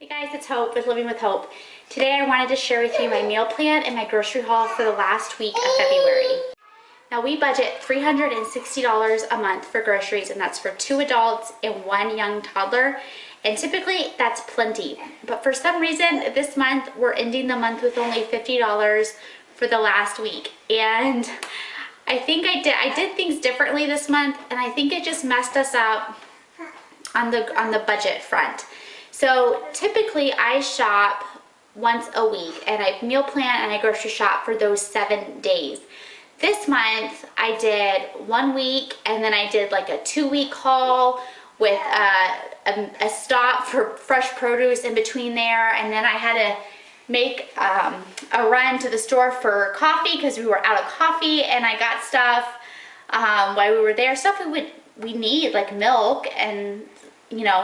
Hey guys, it's Hope with Living with Hope. Today I wanted to share with you my meal plan and my grocery haul for the last week of February. Now we budget $360 a month for groceries, and that's for 2 adults and 1 young toddler. And typically that's plenty. But for some reason this month we're ending the month with only $50 for the last week. And I think I did things differently this month, and I think it just messed us up on the budget front. So typically I shop once a week, and I meal plan and I grocery shop for those 7 days. This month I did 1 week, and then I did like a 2-week haul with a stop for fresh produce in between there, and then I had to make a run to the store for coffee because we were out of coffee, and I got stuff while we were there, stuff we need, like milk and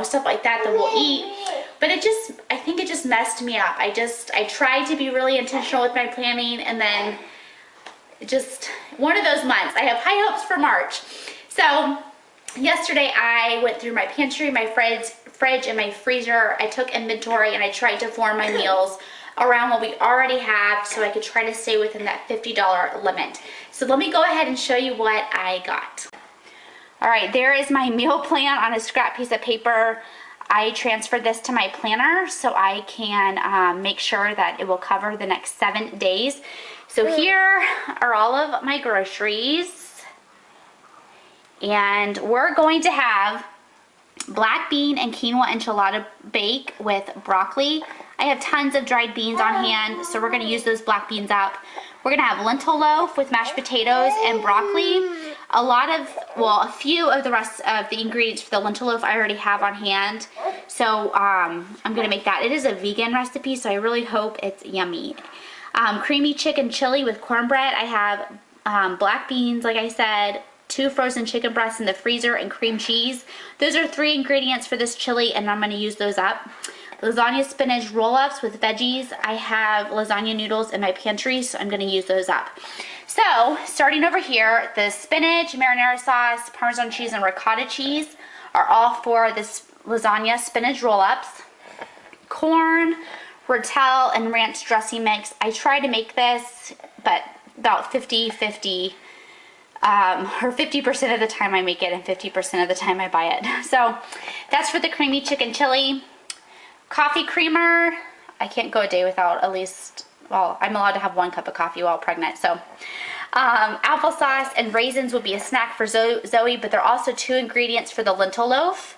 stuff like that we'll eat. But I think it just messed me up. I tried to be really intentional with my planning, and then just one of those months. I have high hopes for March. So yesterday I went through my pantry, my fridge, and my freezer. I took inventory and I tried to form my meals around what we already have so I could try to stay within that $50 limit. So let me go ahead and show you what I got. All right, there is my meal plan on a scrap piece of paper. I transferred this to my planner so I can make sure that it will cover the next 7 days. So here are all of my groceries. And we're going to have black bean and quinoa enchilada bake with broccoli. I have tons of dried beans on hand, so we're going to use those black beans up. We're going to have lentil loaf with mashed potatoes and broccoli. A few of the rest of the ingredients for the lentil loaf I already have on hand. So I'm going to make that. It is a vegan recipe, so I really hope it's yummy. Creamy chicken chili with cornbread. I have black beans, like I said, 2 frozen chicken breasts in the freezer, and cream cheese. Those are 3 ingredients for this chili, and I'm going to use those up. Lasagna spinach roll-ups with veggies. I have lasagna noodles in my pantry, so I'm going to use those up. So, starting over here, the spinach, marinara sauce, Parmesan cheese, and ricotta cheese are all for this lasagna spinach roll-ups. Corn, rotel, and ranch dressing mix. I try to make this, but about 50-50. Or 50% of the time I make it and 50% of the time I buy it. So that's for the creamy chicken chili. Coffee creamer. I can't go a day without at least, well, I'm allowed to have 1 cup of coffee while pregnant. So applesauce and raisins will be a snack for Zoe, but they're also 2 ingredients for the lentil loaf.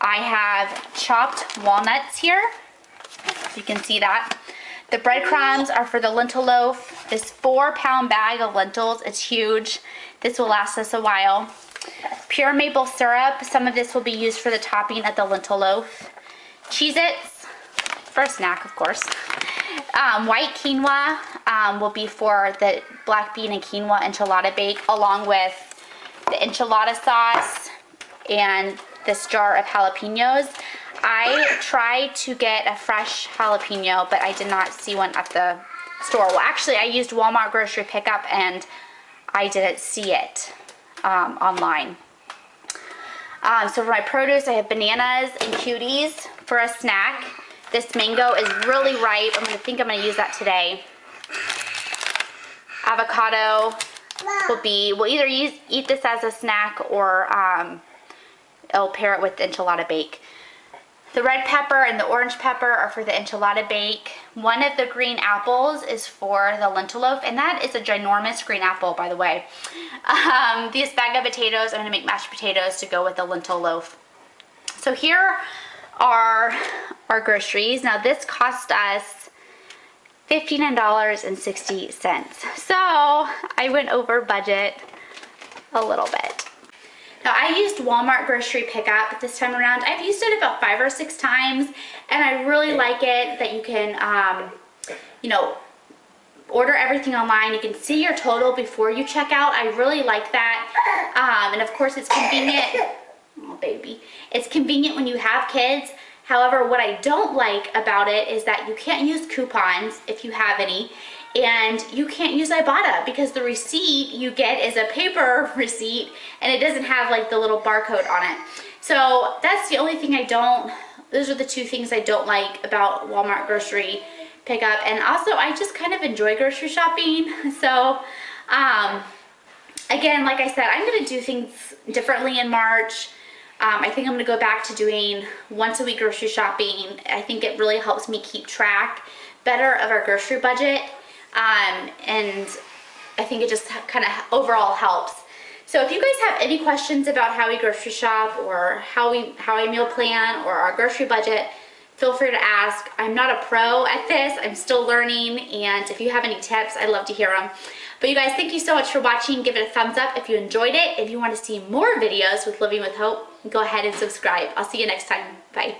I have chopped walnuts here. You can see that. The breadcrumbs are for the lentil loaf. This 4-pound bag of lentils, it's huge. This will last us a while. Pure maple syrup. Some of this will be used for the topping of the lentil loaf. Cheez-Its, for a snack, of course. White quinoa will be for the black bean and quinoa enchilada bake, along with the enchilada sauce and this jar of jalapenos. I tried to get a fresh jalapeno, but I did not see one at the store. Well, actually, I used Walmart grocery pickup, and I didn't see it online. So for my produce, I have bananas and cuties for a snack. This mango is really ripe. I think I'm going to use that today. Avocado we'll either eat this as a snack, or I'll pair it with the enchilada bake. The red pepper and the orange pepper are for the enchilada bake. One of the green apples is for the lentil loaf, and that is a ginormous green apple, by the way. These bag of potatoes, I'm going to make mashed potatoes to go with the lentil loaf. So here are our groceries. Now this cost us $59.60. So I went over budget a little bit. Now I used Walmart grocery pickup this time around. I've used it about 5 or 6 times, and I really like it that you can, order everything online. You can see your total before you check out. I really like that. And of course it's convenient. Oh baby. It's convenient when you have kids. However, what I don't like about it is that you can't use coupons if you have any. And you can't use Ibotta because the receipt you get is a paper receipt, and it doesn't have like the little barcode on it. So that's the only thing I don't Those are the two things I don't like about Walmart grocery pickup. And also, I just kind of enjoy grocery shopping. So, again, like I said, I'm going to do things differently in March. I think I'm going to go back to doing once a week grocery shopping. I think it really helps me keep track better of our grocery budget. And I think it just kind of overall helps. So if you guys have any questions about how we grocery shop or how I meal plan or our grocery budget, feel free to ask. I'm not a pro at this. I'm still learning, and if you have any tips, I'd love to hear them. But you guys, thank you so much for watching. Give it a thumbs up if you enjoyed it. If you want to see more videos with Living with Hope, go ahead and subscribe. I'll see you next time. Bye.